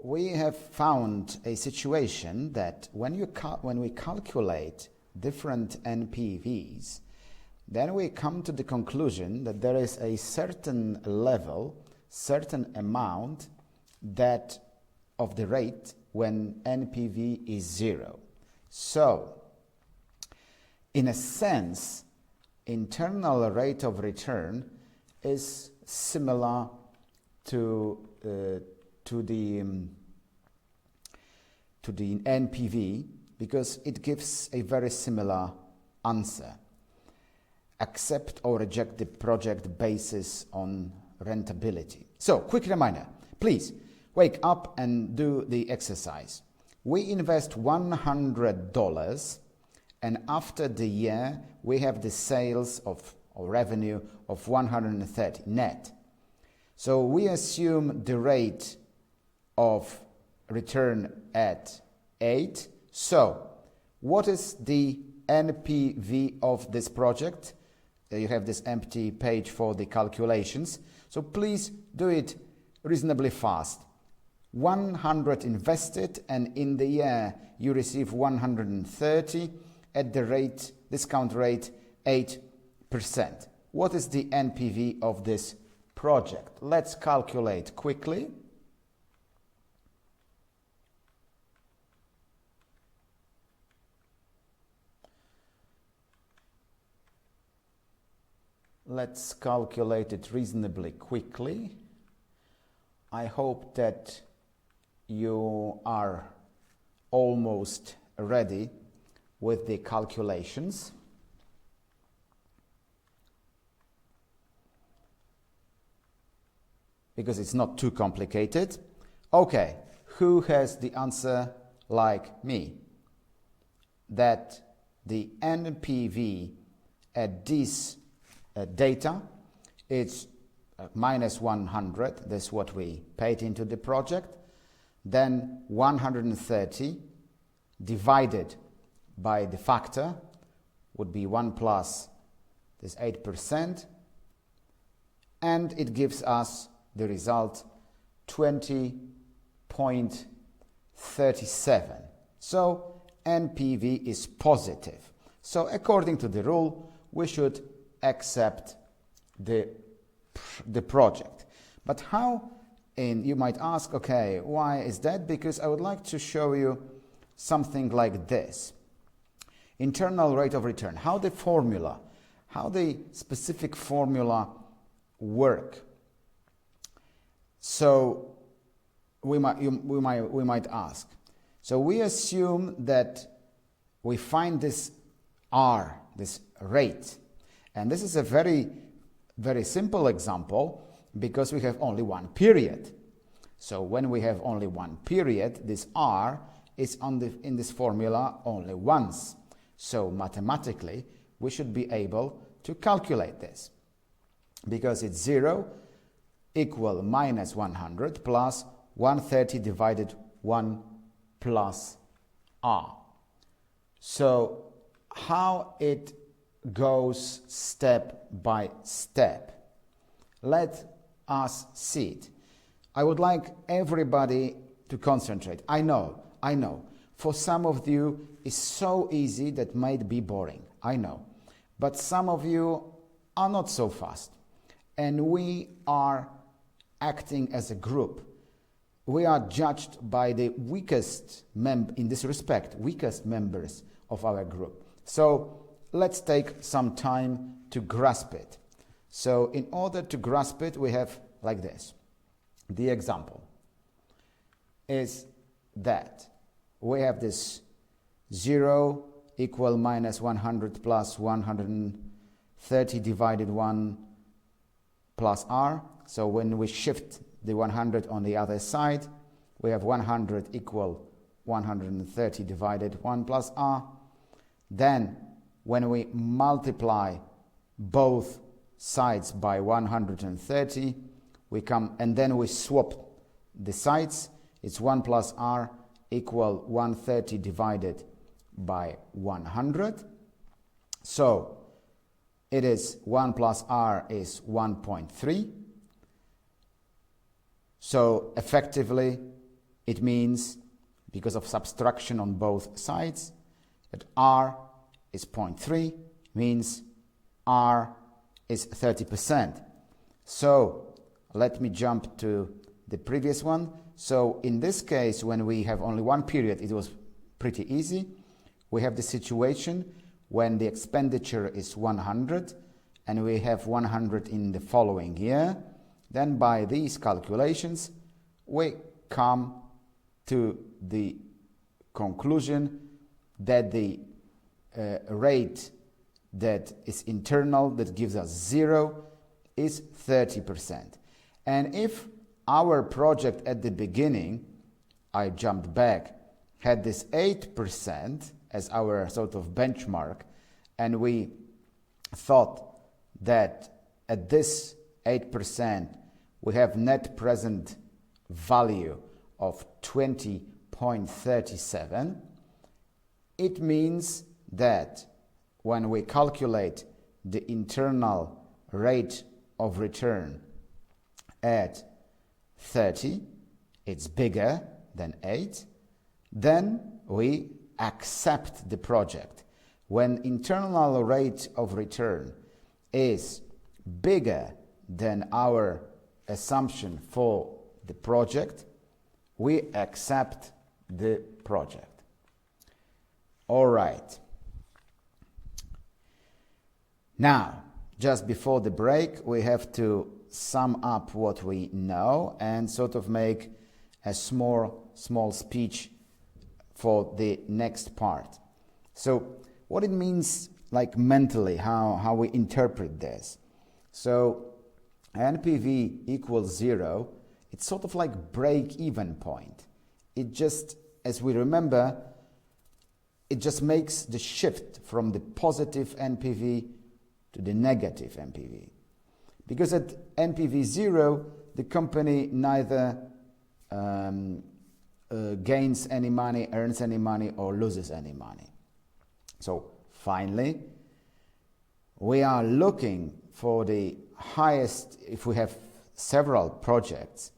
we have found a situation that when we calculate different NPVs, then we come to the conclusion that there is a certain level, certain amount that of the rate when NPV is 0. So, in a sense, internal rate of return is similar to the NPV, because it gives a very similar answer. Accept or reject the project basis on rentability. So, quick reminder, please wake up and do the exercise. We invest $100, and after the year we have the sales of or revenue of 130 net. So we assume the rate of return at 8. So what is the NPV of this project? You have this empty page for the calculations. So please do it reasonably fast. 100 invested, and in the year you receive 130 at the rate, discount rate 8%. What is the NPV of this project? Let's calculate quickly. Let's calculate it reasonably quickly. I hope that you are almost ready with the calculations. Because it's not too complicated. Okay, who has the answer like me? That the NPV at this data, it's minus 100, that's what we paid into the project, then 130 divided by the factor would be 1 plus this 8%, and it gives us the result 20.37. So NPV is positive. So according to the rule, we should accept the project. But how? And you might ask, okay, why is that? Because I would like to show you something like this. Internal rate of return. How the specific formula work. So we might ask. So we assume that we find this R, this rate, and this is a very, very simple example because we have only one period. So when we have only one period, this R is in this formula only once. So mathematically, we should be able to calculate this because it's 0 equal minus 100 plus 130 divided 1 plus R. So how it goes step by step. Let us see it. I would like everybody to concentrate. I know. For some of you, it's so easy that might be boring. I know. But some of you are not so fast. And we are acting as a group. We are judged by the weakest members of our group. So let's take some time to grasp it. So in order to grasp it, we have like this. The example is that we have this 0 equal minus 100 plus 130 divided 1 plus R. So when we shift the 100 on the other side, we have 100 equal 130 divided 1 plus R. Then when we multiply both sides by 130, we come and then we swap the sides. It's 1 plus R equal 130 divided by 100. So it is 1 plus R is 1.3. So effectively it means, because of subtraction on both sides, that R is 0.3, means R is 30%. So let me jump to the previous one. So in this case, when we have only one period, it was pretty easy. We have the situation when the expenditure is 100 and we have 100 in the following year. Then by these calculations, we come to the conclusion that the rate that is internal, that gives us 0, is 30%. And if our project at the beginning, I jumped back, had this 8% as our sort of benchmark, and we thought that at this 8% we have net present value of 20.37, it means that when we calculate the internal rate of return at 30, it's bigger than 8, then we accept the project. When internal rate of return is bigger than our assumption for the project, we accept the project. All right. Now, just before the break, we have to sum up what we know and sort of make a small speech for the next part. So what it means, like mentally, how we interpret this. So NPV equals 0, it's sort of like break-even point. It just, as we remember, it just makes the shift from the positive NPV to the negative NPV. Because at NPV 0, the company neither gains any money, earns any money, or loses any money. So finally, we are looking for the highest. If we have several projects,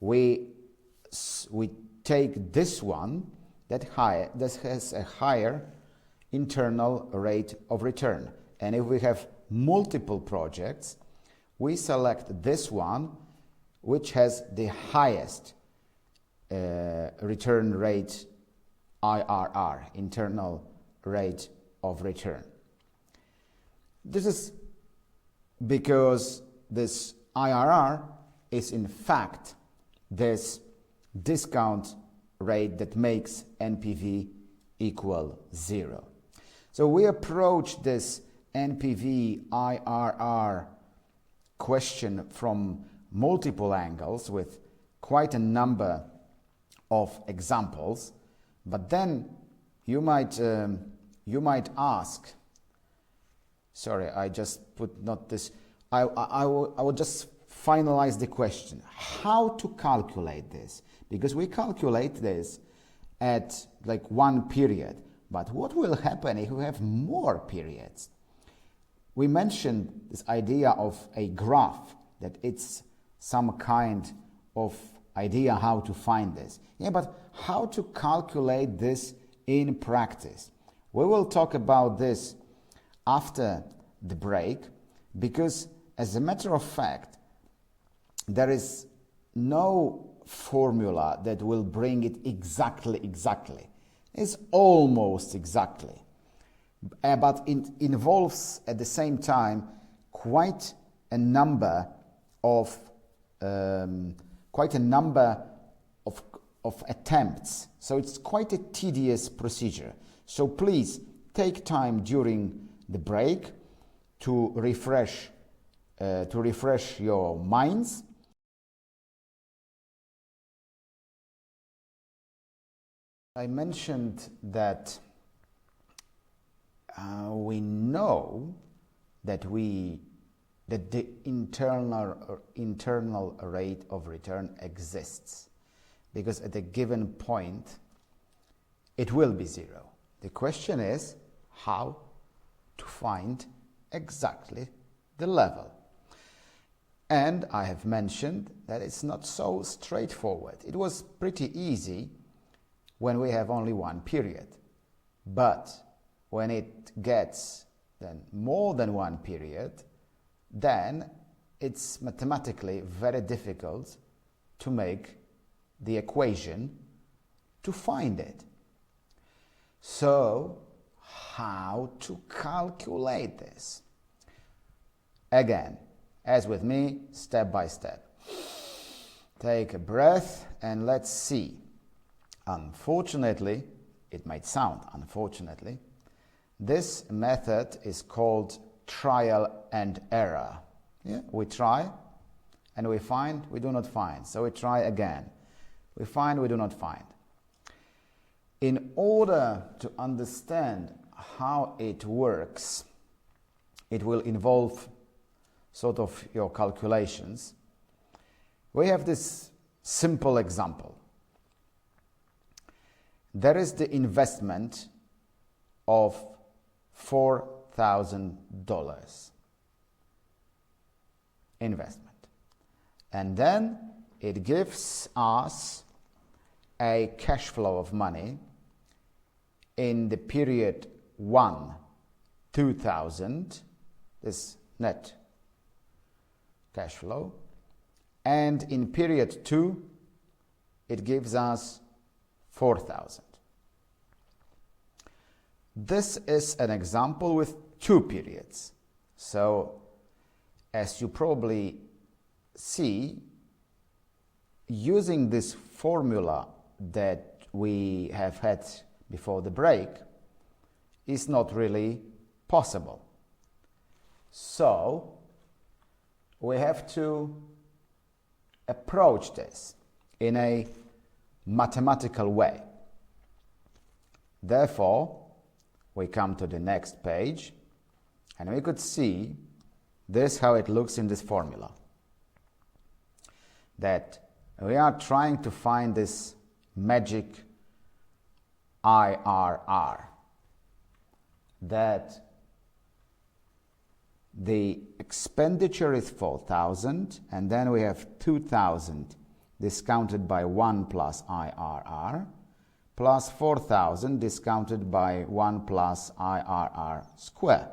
we take this one that has a higher internal rate of return. And if we have multiple projects, we select this one which has the highest return rate, IRR, internal rate of return. This is because this IRR is in fact this discount rate that makes NPV equal 0. So we approach this NPV IRR question from multiple angles with quite a number of examples, but then you might ask, sorry, I just put not this, I will just finalize the question, how to calculate this? Because we calculate this at like one period, but what will happen if we have more periods? We mentioned this idea of a graph, that it's some kind of idea how to find this. Yeah, but how to calculate this in practice? We will talk about this after the break, because as a matter of fact, there is no formula that will bring it exactly. It's almost exactly. But it involves at the same time quite a number of attempts. So it's quite a tedious procedure. So please take time during the break to refresh your minds. I mentioned that we know that the internal rate of return exists, because at a given point it will be 0. The question is how to find exactly the level. And I have mentioned that it's not so straightforward. It was pretty easy when we have only one period. But when it gets then more than one period, then it's mathematically very difficult to make the equation to find it. So, how to calculate this? Again, as with me, step by step. Take a breath and let's see. Unfortunately, it might sound unfortunately, this method is called trial and error. Yeah? We try and we find, we do not find. So we try again. We find, we do not find. In order to understand how it works, it will involve sort of your calculations. We have this simple example. There is the investment of $4,000 investment, and then it gives us a cash flow of money in the period 1, 2000, this net cash flow, and in period 2 it gives us 4,000. This is an example with 2 periods. So, as you probably see, using this formula that we have had before the break is not really possible. So, we have to approach this in a mathematical way. Therefore, we come to the next page and we could see this how it looks in this formula. That we are trying to find this magic IRR. That the expenditure is 4,000 and then we have 2,000 discounted by 1 plus IRR plus 4,000 discounted by 1 plus IRR square.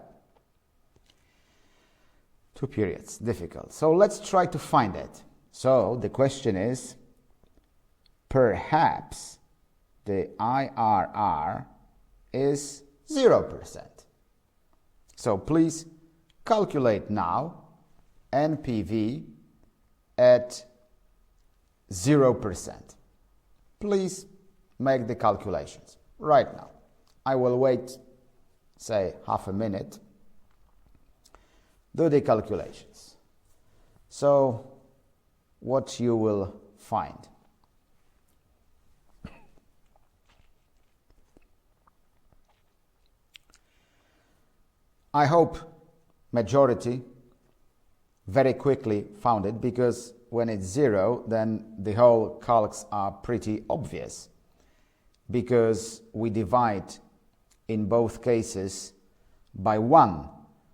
2 periods, difficult. So let's try to find it. So the question is, perhaps the IRR is 0%. So please calculate now NPV at 0%. Please make the calculations right now. I will wait, say, half a minute. Do the calculations. So, what you will find. I hope majority very quickly found it, because when it's 0, then the whole calcs are pretty obvious, because we divide in both cases by 1.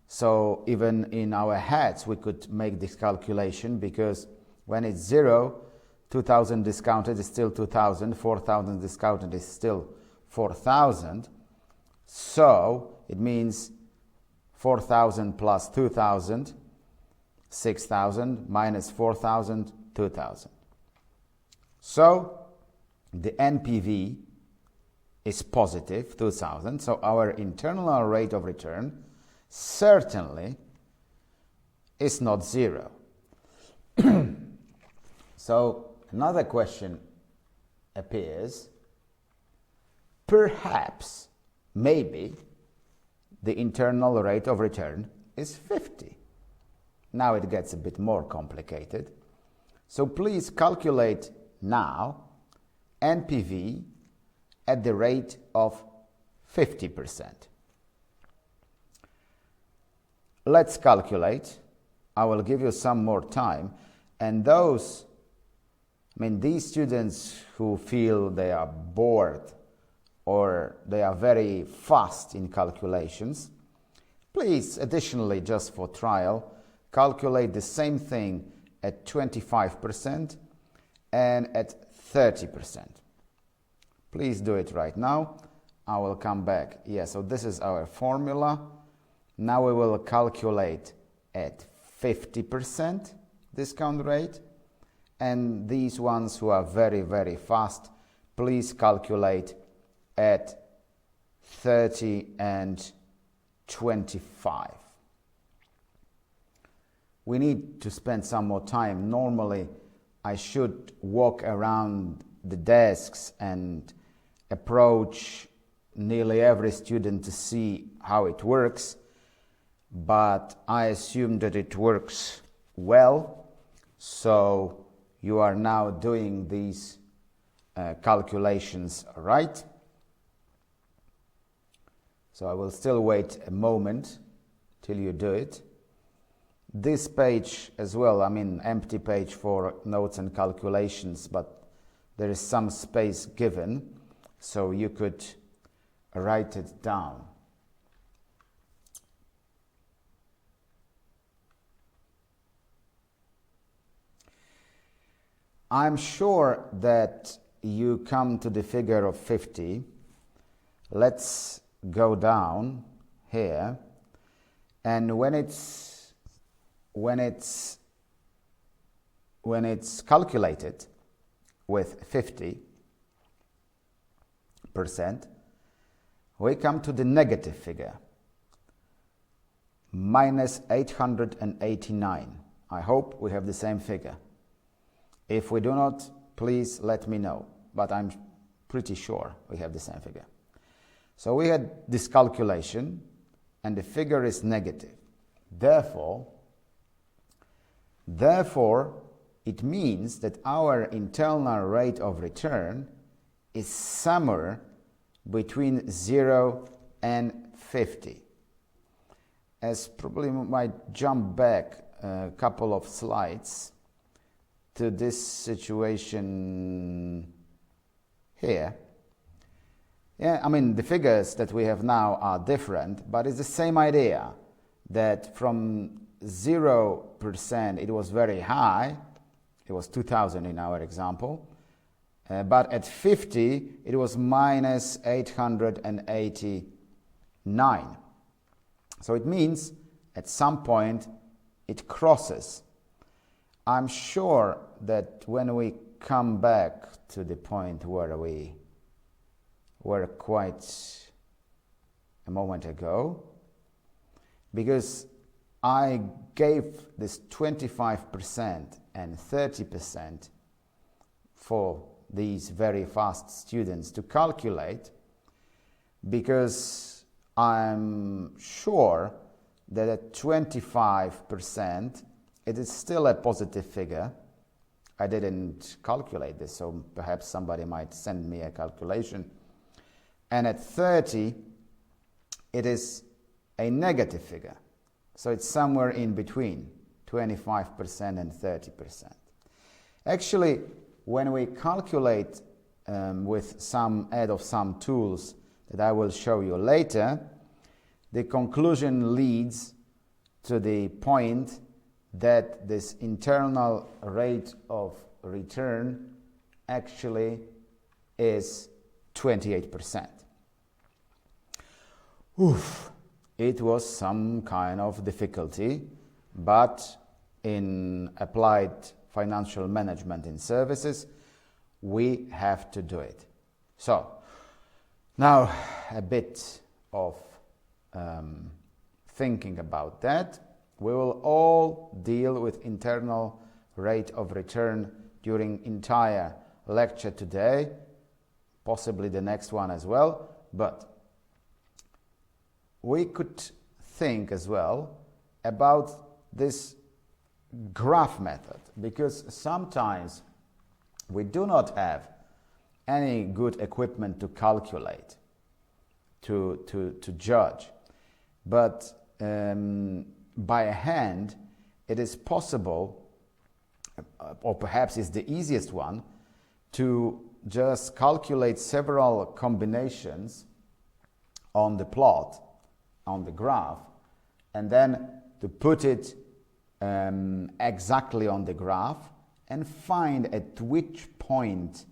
So even in our heads we could make this calculation, because when it's 0, 2,000 discounted is still 2,000, 4,000 discounted is still 4,000. So it means 4,000 plus 2,000, 6,000 minus 4,000, 2,000. So the NPV is positive, 2,000. So our internal rate of return certainly is not 0. So another question appears. Perhaps, maybe, the internal rate of return is 50. Now it gets a bit more complicated. So please calculate now NPV at the rate of 50%. Let's calculate. I will give you some more time. And these students who feel they are bored or they are very fast in calculations, please, additionally, just for trial, calculate the same thing at 25% and at 30%. Please do it right now. I will come back. Yeah, so this is our formula. Now we will calculate at 50% discount rate. And these ones who are very, very fast, please calculate at 30 and 25. We need to spend some more time. Normally, I should walk around the desks and approach nearly every student to see how it works, but I assume that it works well, so you are now doing these calculations right. So I will still wait a moment till you do it. This page as well, I mean empty page for notes and calculations, but there is some space given, so you could write it down. I'm sure that you come to the figure of 50. Let's go down here, and when it's calculated with 50%, we come to the negative figure, minus 889. I hope we have the same figure. If we do not, please let me know, but I'm pretty sure we have the same figure. So we had this calculation, and the figure is negative. Therefore, it means that our internal rate of return is somewhere between 0 and 50. As probably might jump back a couple of slides to this situation here. Yeah, I mean, the figures that we have now are different, but it's the same idea that from 0% it was very high, it was 2000 in our example, but at 50 it was minus 889. So it means at some point it crosses. I'm sure that when we come back to the point where we were quite a moment ago, because I gave this 25% and 30% for these very fast students to calculate, because I'm sure that at 25% it is still a positive figure. I didn't calculate this, so perhaps somebody might send me a calculation. And at 30, it is a negative figure. So it's somewhere in between 25% and 30%. Actually, when we calculate with some aid of some tools that I will show you later, the conclusion leads to the point that this internal rate of return actually is 28%. Oof, it was some kind of difficulty, but in applied financial management in services, we have to do it. So, now a bit of thinking about that. We will all deal with internal rate of return during entire lecture today, possibly the next one as well, but we could think as well about this graph method, because sometimes we do not have any good equipment to calculate, to judge, but by hand it is possible, or perhaps it's the easiest one, to just calculate several combinations on the plot, on the graph, and then to put it exactly on the graph and find at which point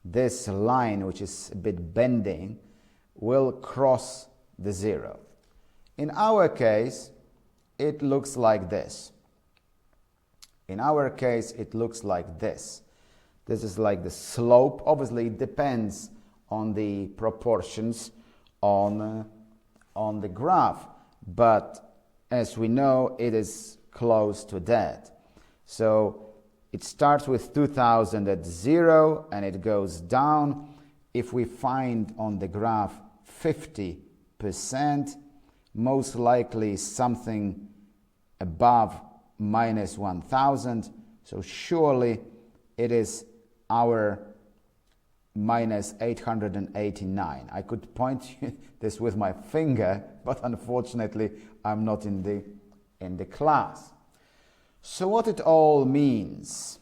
this line, which is a bit bending, will cross the zero. In our case, it looks like this. In our case, it looks like this. This is like the slope. Obviously, it depends on the proportions on the graph, but as we know, it is close to that. So it starts with 2000 at 0 and it goes down. If we find on the graph 50%, most likely something above minus 1000. So surely it is our minus 889. I could point this with my finger, but unfortunately I'm not in the class. So what it all means?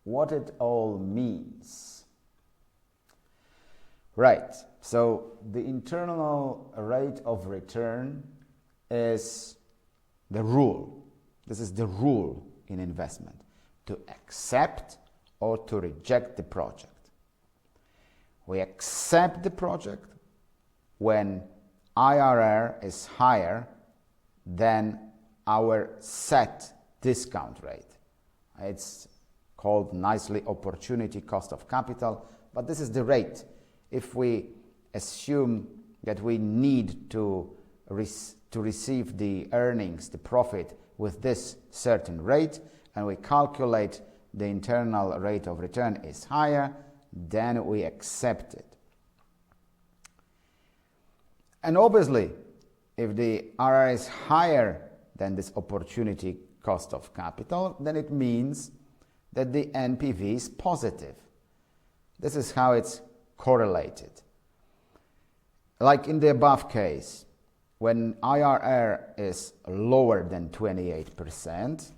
What it all means? Right, so the internal rate of return is the rule. This is the rule in investment, to accept or to reject the project. We accept the project when IRR is higher than our set discount rate. It's called nicely opportunity cost of capital, but this is the rate. If we assume that we need to receive the earnings, the profit, with this certain rate, and we calculate the internal rate of return is higher, then we accept it. And obviously, if the IRR is higher than this opportunity cost of capital, then it means that the NPV is positive. This is how it's correlated. Like in the above case, when IRR is lower than 28%,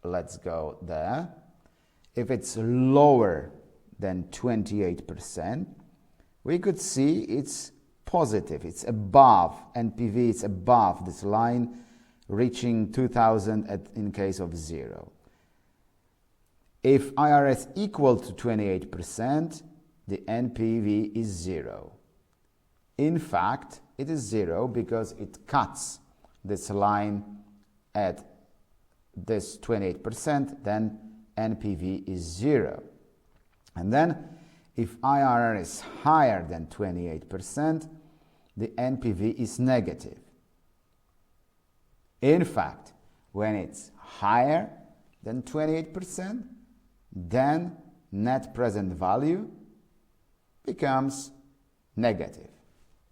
let's go there. If it's lower than 28%, we could see it's positive. It's above NPV, it's above this line, reaching 2000 in case of 0. If IRR is equal to 28%, the NPV is 0. In fact, it is 0 because it cuts this line at this 28%, then NPV is 0. And then if IRR is higher than 28%, the NPV is negative. In fact, when it's higher than 28%, then net present value becomes negative,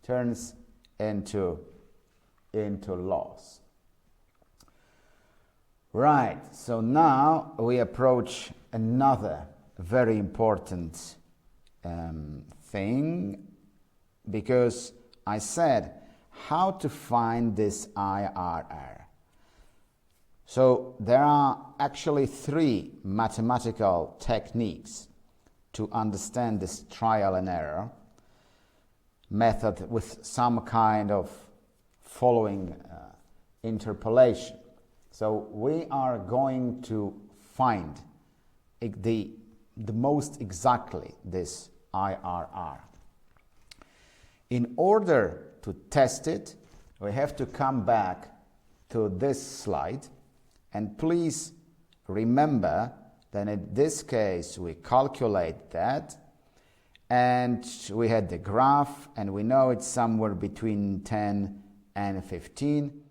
turns into loss. Right, so now we approach another very important thing, because I said how to find this IRR. So there are actually 3 mathematical techniques to understand this trial and error method with some kind of following interpolation. So we are going to find the most exactly this IRR. In order to test it, we have to come back to this slide, and please remember that in this case we calculate that, and we had the graph, and we know it's somewhere between 10 and 15.